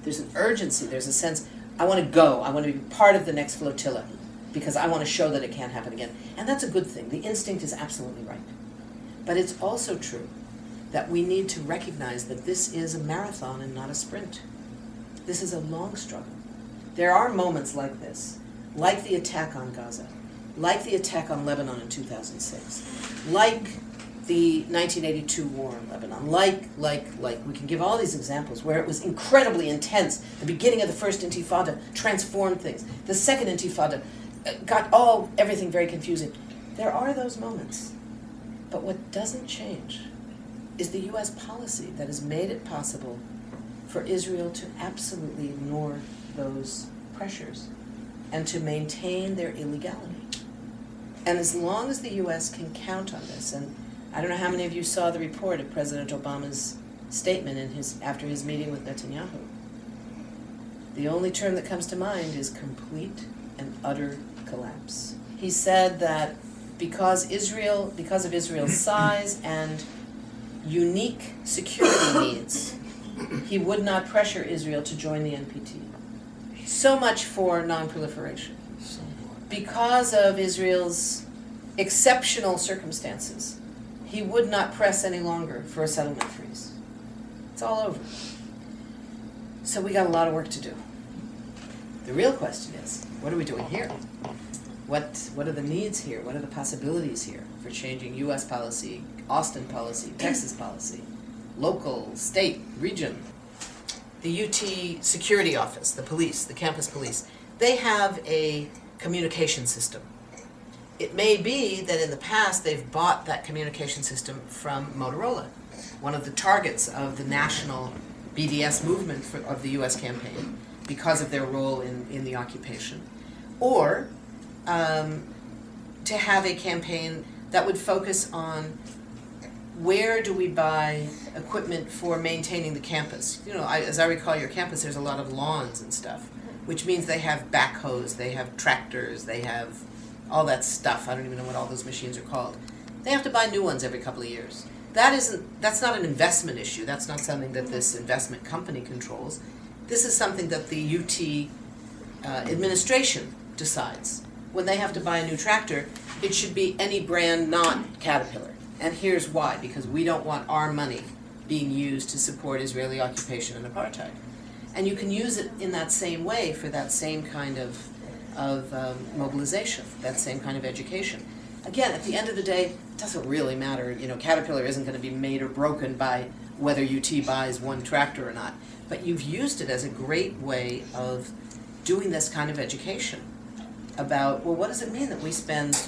There's an urgency, there's a sense, I want to go, I want to be part of the next flotilla, because I want to show that it can't happen again. And that's a good thing. The instinct is absolutely right. But it's also true that we need to recognize that this is a marathon and not a sprint. This is a long struggle. There are moments like this, like the attack on Gaza, like the attack on Lebanon in 2006, like the 1982 war in Lebanon, like, we can give all these examples where it was incredibly intense. The beginning of the first Intifada transformed things. The second Intifada got everything very confusing. There are those moments. But what doesn't change is the U.S. policy that has made it possible for Israel to absolutely ignore those pressures and to maintain their illegality. And as long as the U.S. can count on this, and I don't know how many of you saw the report of President Obama's statement after his meeting with Netanyahu. The only term that comes to mind is complete and utter collapse. He said that because of Israel's size and unique security needs, he would not pressure Israel to join the NPT. So much for non-proliferation. Because of Israel's exceptional circumstances, he would not press any longer for a settlement freeze. It's all over. So we got a lot of work to do. The real question is, what are we doing here? What are the needs here? What are the possibilities here for changing U.S. policy, Austin policy, Texas policy, local, state, region? The UT security office, the police, the campus police, they have a communication system. It may be that in the past they've bought that communication system from Motorola, one of the targets of the national BDS movement of the U.S. campaign because of their role in the occupation. Or to have a campaign that would focus on where do we buy equipment for maintaining the campus. You know, as I recall your campus, there's a lot of lawns and stuff, which means they have backhoes, they have tractors, they have all that stuff. I don't even know what all those machines are called. They have to buy new ones every couple of years. That's not an investment issue. That's not something that this investment company controls. This is something that the UT administration decides. When they have to buy a new tractor, it should be any brand not Caterpillar. And here's why, because we don't want our money being used to support Israeli occupation and apartheid. And you can use it in that same way for that same kind of mobilization, that same kind of education. Again, at the end of the day, it doesn't really matter. You know, Caterpillar isn't going to be made or broken by whether UT buys one tractor or not. But you've used it as a great way of doing this kind of education about, well, what does it mean that we spend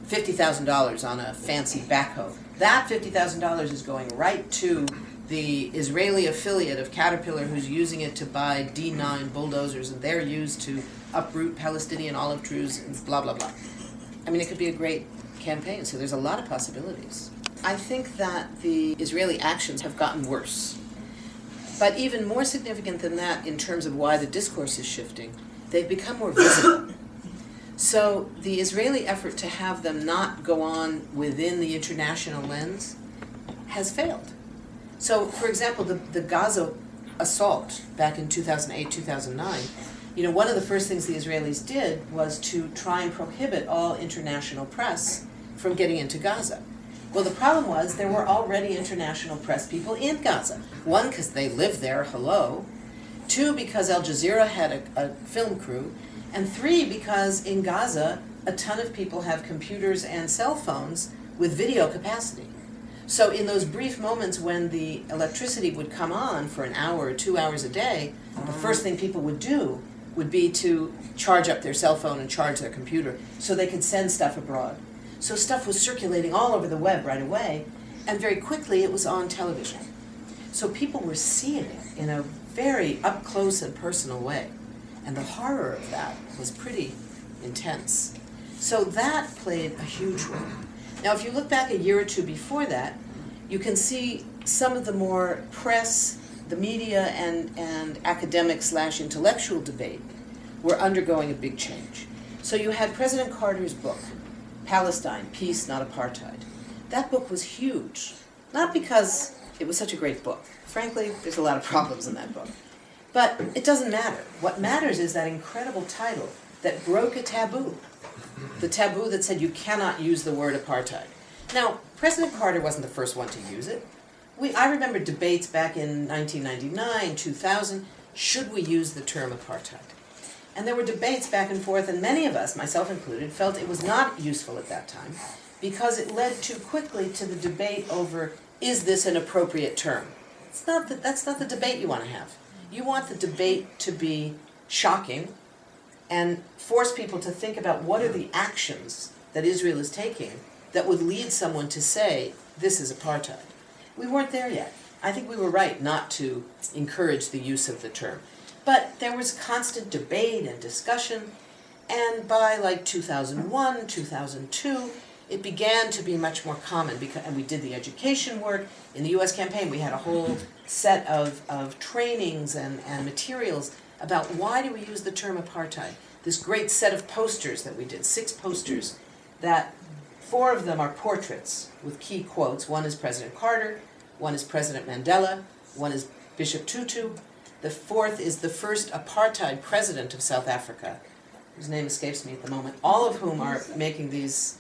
$50,000 on a fancy backhoe? That $50,000 is going right to the Israeli affiliate of Caterpillar who's using it to buy D9 bulldozers, and they're used to uproot Palestinian olive trees and blah, blah, blah. I mean, it could be a great campaign, so there's a lot of possibilities. I think that the Israeli actions have gotten worse. But even more significant than that in terms of why the discourse is shifting, they've become more visible. So the Israeli effort to have them not go on within the international lens has failed. So, for example, the Gaza assault back in 2008, 2009, you know, one of the first things the Israelis did was to try and prohibit all international press from getting into Gaza. Well, the problem was there were already international press people in Gaza. One, because they lived there, hello. Two, because Al Jazeera had a film crew. And three, because in Gaza, a ton of people have computers and cell phones with video capacity. So in those brief moments when the electricity would come on for an hour or 2 hours a day, the first thing people would do would be to charge up their cell phone and charge their computer so they could send stuff abroad. So stuff was circulating all over the web right away, and very quickly it was on television. So people were seeing it in a very up close and personal way. And the horror of that was pretty intense. So that played a huge role. Now, if you look back a year or two before that, you can see some of the more press, the media, and academic/intellectual debate were undergoing a big change. So you had President Carter's book, Palestine, Peace, Not Apartheid. That book was huge, not because it was such a great book. Frankly, there's a lot of problems in that book. But it doesn't matter. What matters is that incredible title that broke a taboo. The taboo that said you cannot use the word apartheid. Now, President Carter wasn't the first one to use it. I remember debates back in 1999, 2000, should we use the term apartheid? And there were debates back and forth, and many of us, myself included, felt it was not useful at that time because it led too quickly to the debate over, is this an appropriate term? That's not the debate you want to have. You want the debate to be shocking and force people to think about what are the actions that Israel is taking that would lead someone to say, this is apartheid. We weren't there yet. I think we were right not to encourage the use of the term. But there was constant debate and discussion, and by like 2001, 2002, it began to be much more common, and we did the education work. In the US campaign, we had a whole set of trainings and materials about why do we use the term apartheid. This great set of posters that we did, 6 posters, that 4 of them are portraits with key quotes. One is President Carter, one is President Mandela, one is Bishop Tutu. The 4th is the first apartheid president of South Africa, whose name escapes me at the moment, all of whom are making these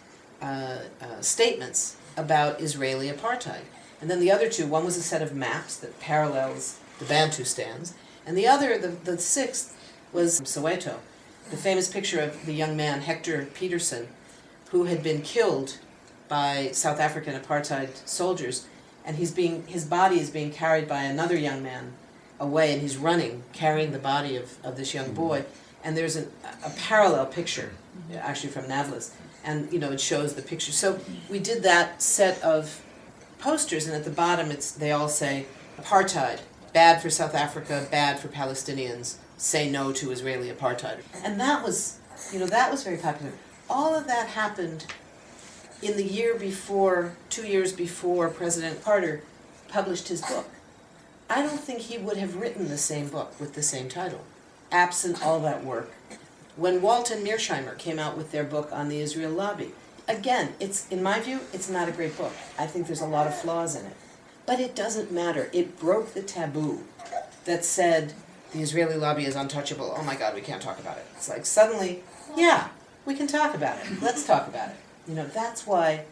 statements about Israeli apartheid. And then the other 2, one was a set of maps that parallels the Bantustans, and the other, the 6th, was Soweto, the famous picture of the young man, Hector Peterson, who had been killed by South African apartheid soldiers, and his body is being carried by another young man away, and he's running, carrying the body of this young boy. And there's a parallel picture, actually from Navlis, and it shows the picture. So we did that set of posters, and at the bottom they all say, apartheid, bad for South Africa, bad for Palestinians, say no to Israeli apartheid. And that was very popular. All of that happened in the year before, 2 years before President Carter published his book. I don't think he would have written the same book with the same title, absent all that work. When Walt and Mearsheimer came out with their book on the Israel lobby, again, in my view, it's not a great book. I think there's a lot of flaws in it. But it doesn't matter. It broke the taboo that said the Israeli lobby is untouchable. Oh my God, we can't talk about it. It's like suddenly, yeah, we can talk about it. Let's talk about it. That's why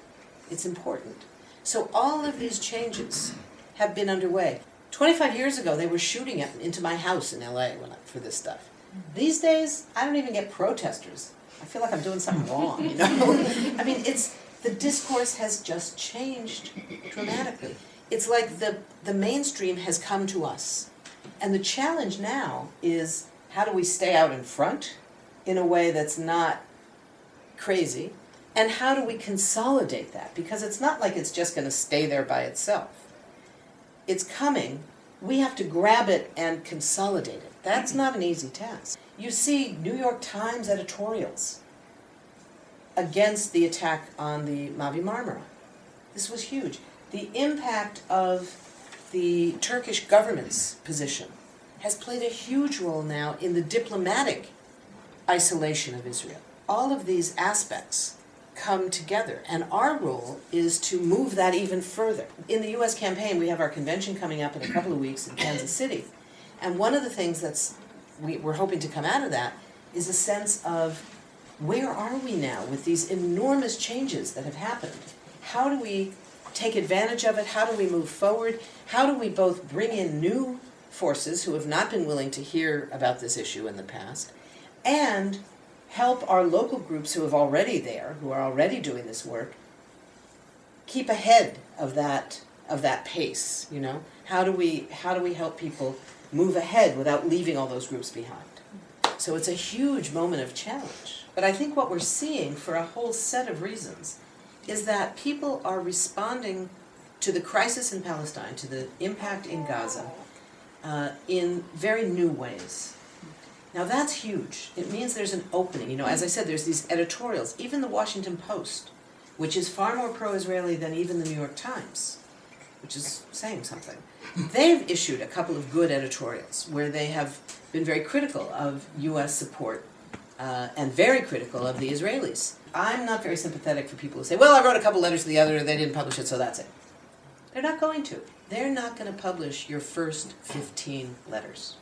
it's important. So all of these changes have been underway. 25 years ago, they were shooting into my house in LA for this stuff. These days, I don't even get protesters. I feel like I'm doing something wrong, I mean, the discourse has just changed dramatically. It's like the mainstream has come to us. And the challenge now is, how do we stay out in front in a way that's not crazy? And how do we consolidate that? Because it's not like it's just going to stay there by itself. It's coming. We have to grab it and consolidate it. That's not an easy task. You see New York Times editorials against the attack on the Mavi Maramara. This was huge. The impact of the Turkish government's position has played a huge role now in the diplomatic isolation of Israel. All of these aspects come together, and our role is to move that even further. In the US campaign, we have our convention coming up in a couple of weeks in Kansas City, and one of the things we're hoping to come out of that is a sense of, where are we now with these enormous changes that have happened? How do we take advantage of it? How do we move forward? How do we both bring in new forces who have not been willing to hear about this issue in the past, and help our local groups who are already doing this work, keep ahead of that pace, How do we help people move ahead without leaving all those groups behind? So it's a huge moment of challenge. But I think what we're seeing, for a whole set of reasons, is that people are responding to the crisis in Palestine, to the impact in Gaza, in very new ways. Now that's huge. It means there's an opening. As I said, there's these editorials. Even the Washington Post, which is far more pro-Israeli than even the New York Times, which is saying something. They've issued a couple of good editorials where they have been very critical of U.S. support and very critical of the Israelis. I'm not very sympathetic for people who say, well, I wrote a couple letters to the other, they didn't publish it, so that's it. They're not going to. They're not going to publish your first 15 letters.